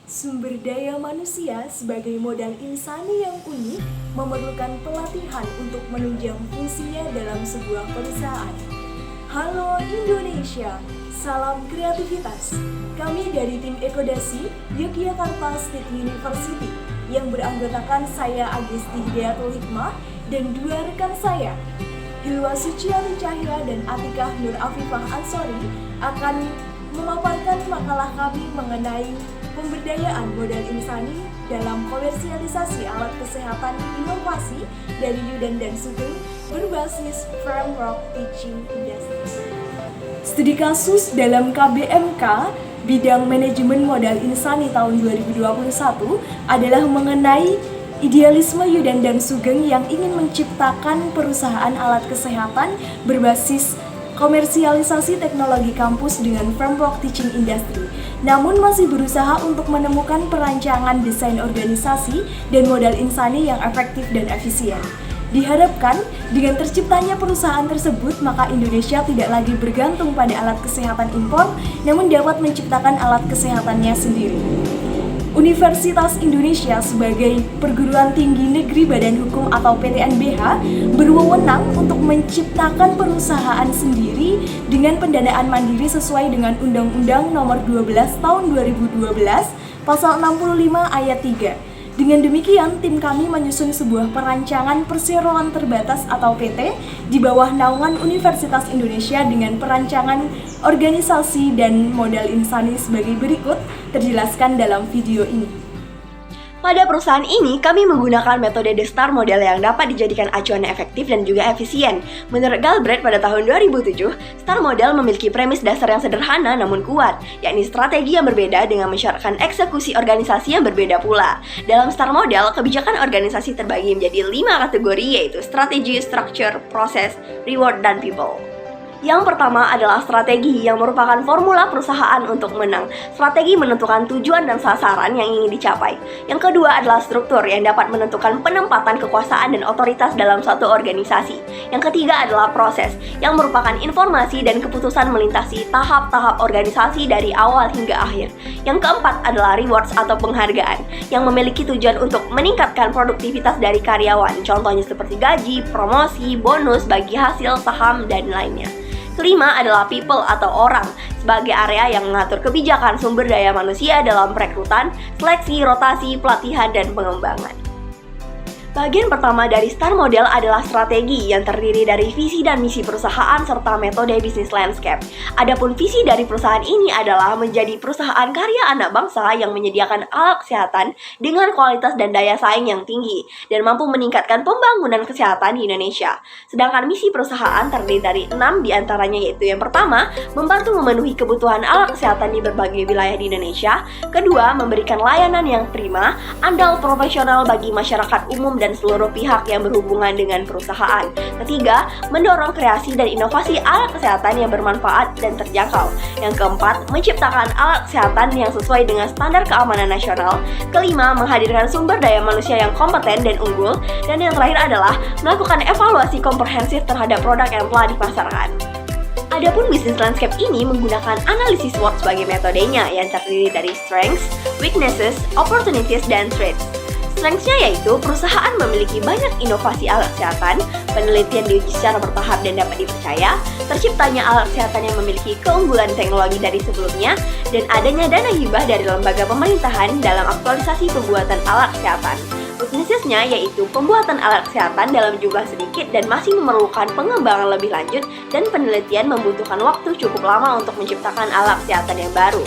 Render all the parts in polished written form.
Sumber daya manusia sebagai modal insani yang unik memerlukan pelatihan untuk menunjang fungsinya dalam sebuah perusahaan. Halo Indonesia, salam kreativitas. Kami dari tim Ekodasi Yogyakarta State University yang beranggotakan saya Agusti Hidayatul Hikmah dan dua rekan saya, Hilwa Suciati Cahya dan Atikah Nur Afifah Ansori akan memaparkan makalah kami mengenai pemberdayaan modal insani dalam komersialisasi alat kesehatan inovasi dari Yudan dan Sugeng berbasis Framework Teaching Industry. Studi kasus dalam KBMK bidang manajemen modal insani tahun 2021 adalah mengenai idealisme Yudan dan Sugeng yang ingin menciptakan perusahaan alat kesehatan berbasis komersialisasi teknologi kampus dengan framework teaching industry, namun masih berusaha untuk menemukan perancangan desain organisasi dan modal insani yang efektif dan efisien. Diharapkan dengan terciptanya perusahaan tersebut, maka Indonesia tidak lagi bergantung pada alat kesehatan impor, namun dapat menciptakan alat kesehatannya sendiri. Universitas Indonesia sebagai perguruan tinggi negeri Badan Hukum atau PTNBH berwenang untuk menciptakan perusahaan sendiri dengan pendanaan mandiri sesuai dengan Undang-Undang Nomor 12 Tahun 2012 Pasal 65 Ayat 3. Dengan demikian, tim kami menyusun sebuah perancangan perseroan terbatas atau PT di bawah naungan Universitas Indonesia dengan perancangan organisasi dan modal insani sebagai berikut, terjelaskan dalam video ini. Pada perusahaan ini, kami menggunakan metode The STAR model yang dapat dijadikan acuan efektif dan juga efisien. Menurut Galbraith pada tahun 2007, STAR model memiliki premis dasar yang sederhana namun kuat, yakni strategi yang berbeda dengan mensyaratkan eksekusi organisasi yang berbeda pula. Dalam STAR model, kebijakan organisasi terbagi menjadi 5 kategori, yaitu strategi, structure, proses, reward, dan people. Yang pertama adalah strategi, yang merupakan formula perusahaan untuk menang. Strategi menentukan tujuan dan sasaran yang ingin dicapai. Yang kedua adalah struktur, yang dapat menentukan penempatan kekuasaan dan otoritas dalam suatu organisasi. Yang ketiga adalah proses, yang merupakan informasi dan keputusan melintasi tahap-tahap organisasi dari awal hingga akhir. Yang keempat adalah rewards atau penghargaan, yang memiliki tujuan untuk meningkatkan produktivitas dari karyawan. Contohnya seperti gaji, promosi, bonus, bagi hasil, saham, dan lainnya. Kelima adalah people atau orang, sebagai area yang mengatur kebijakan sumber daya manusia dalam perekrutan, seleksi, rotasi, pelatihan, dan pengembangan. Bagian pertama dari STAR model adalah strategi, yang terdiri dari visi dan misi perusahaan serta metode bisnis landscape. Adapun visi dari perusahaan ini adalah menjadi perusahaan karya anak bangsa yang menyediakan alat kesehatan dengan kualitas dan daya saing yang tinggi dan mampu meningkatkan pembangunan kesehatan di Indonesia. Sedangkan misi perusahaan terdiri dari 6 diantaranya, yaitu yang pertama, membantu memenuhi kebutuhan alat kesehatan di berbagai wilayah di Indonesia. Kedua, memberikan layanan yang prima, andal, profesional bagi masyarakat umum dan seluruh pihak yang berhubungan dengan perusahaan. Ketiga, mendorong kreasi dan inovasi alat kesehatan yang bermanfaat dan terjangkau. Yang keempat, menciptakan alat kesehatan yang sesuai dengan standar keamanan nasional. Kelima, menghadirkan sumber daya manusia yang kompeten dan unggul. Dan yang terakhir adalah melakukan evaluasi komprehensif terhadap produk yang telah dipasarkan. Adapun bisnis landscape ini menggunakan analisis SWOT sebagai metodenya, yang terdiri dari strengths, weaknesses, opportunities, dan threats. Strengths-nya yaitu perusahaan memiliki banyak inovasi alat kesehatan, penelitian diuji secara bertahap dan dapat dipercaya, terciptanya alat kesehatan yang memiliki keunggulan teknologi dari sebelumnya, dan adanya dana hibah dari lembaga pemerintahan dalam aktualisasi pembuatan alat kesehatan. Weakness-nya yaitu pembuatan alat kesehatan dalam jumlah sedikit dan masih memerlukan pengembangan lebih lanjut, dan penelitian membutuhkan waktu cukup lama untuk menciptakan alat kesehatan yang baru.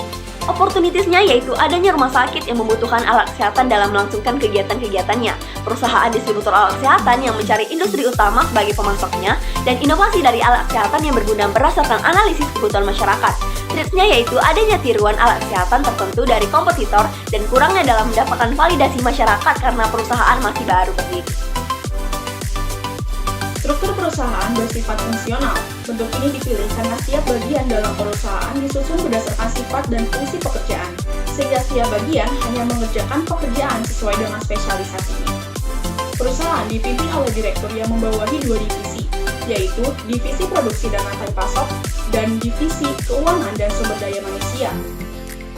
Opportunities-nya yaitu adanya rumah sakit yang membutuhkan alat kesehatan dalam melangsungkan kegiatan-kegiatannya, perusahaan distributor alat kesehatan yang mencari industri utama sebagai pemasoknya, dan inovasi dari alat kesehatan yang berguna berdasarkan analisis kebutuhan masyarakat. Threats-nya yaitu adanya tiruan alat kesehatan tertentu dari kompetitor dan kurangnya dalam mendapatkan validasi masyarakat karena perusahaan masih baru berdiri. Struktur perusahaan bersifat fungsional. Bentuk ini dipilih karena setiap bagian dalam perusahaan disusun berdasarkan sifat dan fungsi pekerjaan, sehingga setiap bagian hanya mengerjakan pekerjaan sesuai dengan spesialisasinya. Perusahaan dipimpin oleh direktur yang membawahi 2 divisi, yaitu divisi produksi dan rantai pasok dan divisi keuangan dan sumber daya manusia.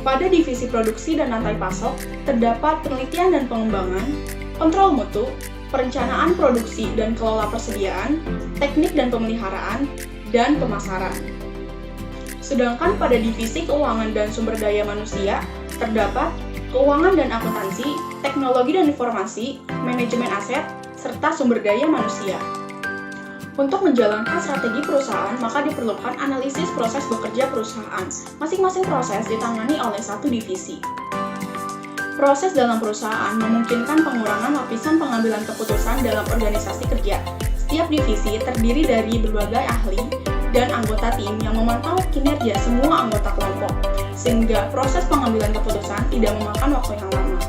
Pada divisi produksi dan rantai pasok, terdapat penelitian dan pengembangan, kontrol mutu, perencanaan produksi dan kelola persediaan, teknik dan pemeliharaan, dan pemasaran. Sedangkan pada divisi keuangan dan sumber daya manusia, terdapat keuangan dan akuntansi, teknologi dan informasi, manajemen aset, serta sumber daya manusia. Untuk menjalankan strategi perusahaan, maka diperlukan analisis proses bekerja perusahaan. Masing-masing proses ditangani oleh satu divisi. Proses dalam perusahaan memungkinkan pengurangan lapisan pengambilan keputusan dalam organisasi kerja. Setiap divisi terdiri dari berbagai ahli dan anggota tim yang memantau kinerja semua anggota kelompok, sehingga proses pengambilan keputusan tidak memakan waktu yang lama.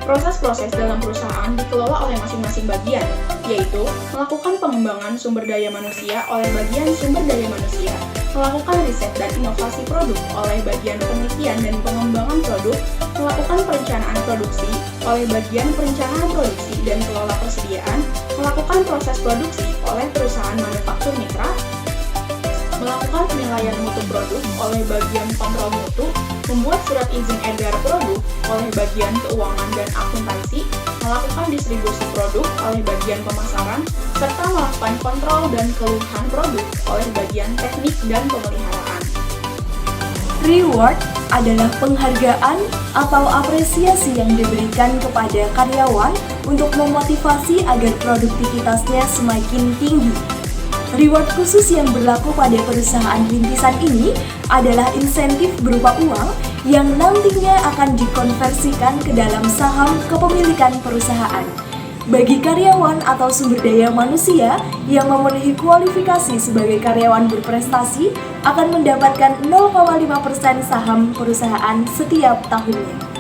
Proses-proses dalam perusahaan dikelola oleh masing-masing bagian, yaitu melakukan pengembangan sumber daya manusia oleh bagian sumber daya manusia, melakukan riset dan inovasi produk oleh bagian penelitian dan pengembangan produk, melakukan perencanaan produksi oleh bagian perencanaan produksi dan kelola persediaan, melakukan proses produksi oleh perusahaan manufaktur mitra, melakukan penilaian mutu produk oleh bagian kontrol mutu, membuat surat izin edar produk oleh bagian keuangan dan akuntansi, melakukan distribusi produk oleh bagian pemasaran, serta melakukan kontrol dan keluhan produk oleh bagian teknik dan pemeliharaan. Reward adalah penghargaan atau apresiasi yang diberikan kepada karyawan untuk memotivasi agar produktivitasnya semakin tinggi. Reward khusus yang berlaku pada perusahaan rintisan ini adalah insentif berupa uang yang nantinya akan dikonversikan ke dalam saham kepemilikan perusahaan. Bagi karyawan atau sumber daya manusia yang memenuhi kualifikasi sebagai karyawan berprestasi akan mendapatkan 0,5% saham perusahaan setiap tahunnya.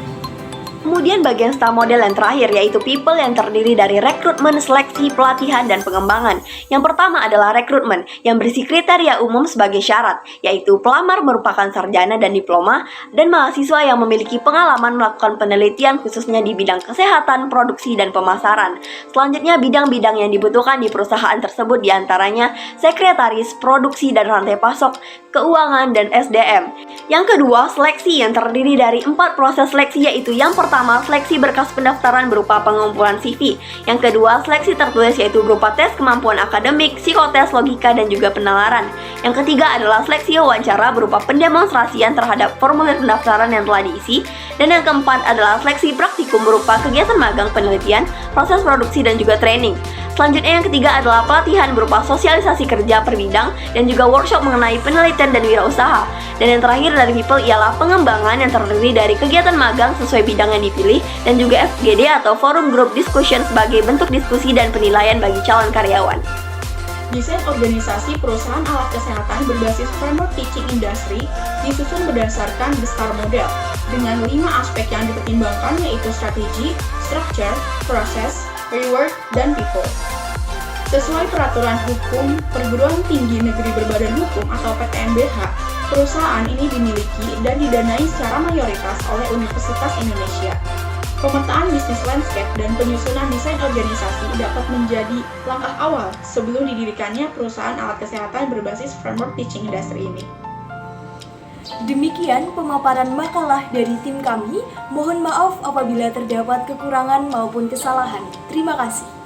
Kemudian bagian star model yang terakhir yaitu people yang terdiri dari rekrutmen, seleksi, pelatihan, dan pengembangan. Yang pertama adalah rekrutmen yang berisi kriteria umum sebagai syarat, yaitu pelamar merupakan sarjana dan diploma, dan mahasiswa yang memiliki pengalaman melakukan penelitian khususnya di bidang kesehatan, produksi, dan pemasaran. Selanjutnya bidang-bidang yang dibutuhkan di perusahaan tersebut diantaranya sekretaris, produksi dan rantai pasok, keuangan, dan SDM. Yang kedua, seleksi yang terdiri dari 4 proses seleksi yaitu yang pertama, seleksi berkas pendaftaran berupa pengumpulan CV. Yang kedua, seleksi tertulis yaitu berupa tes kemampuan akademik, psikotes, logika, dan juga penalaran. Yang ketiga adalah seleksi wawancara berupa pendemonstrasian terhadap formulir pendaftaran yang telah diisi. Dan yang keempat adalah seleksi praktikum berupa kegiatan magang penelitian, proses produksi, dan juga training. Selanjutnya yang ketiga adalah pelatihan berupa sosialisasi kerja per bidang dan juga workshop mengenai penelitian dan wirausaha. Dan yang terakhir dari people ialah pengembangan yang terdiri dari kegiatan magang sesuai bidang yang dipilih dan juga FGD atau forum group discussion sebagai bentuk diskusi dan penilaian bagi calon karyawan. Desain organisasi perusahaan alat kesehatan berbasis framework teaching industry disusun berdasarkan The STAR Model dengan 5 aspek yang dipertimbangkan yaitu strategi, structure, process, reward, dan people. Sesuai peraturan hukum perguruan tinggi negeri berbadan hukum atau PTNBH, perusahaan ini dimiliki dan didanai secara mayoritas oleh Universitas Indonesia. Pemetaan bisnis landscape dan penyusunan desain organisasi dapat menjadi langkah awal sebelum didirikannya perusahaan alat kesehatan berbasis framework teaching industry ini. Demikian pemaparan makalah dari tim kami. Mohon maaf apabila terdapat kekurangan maupun kesalahan. Terima kasih.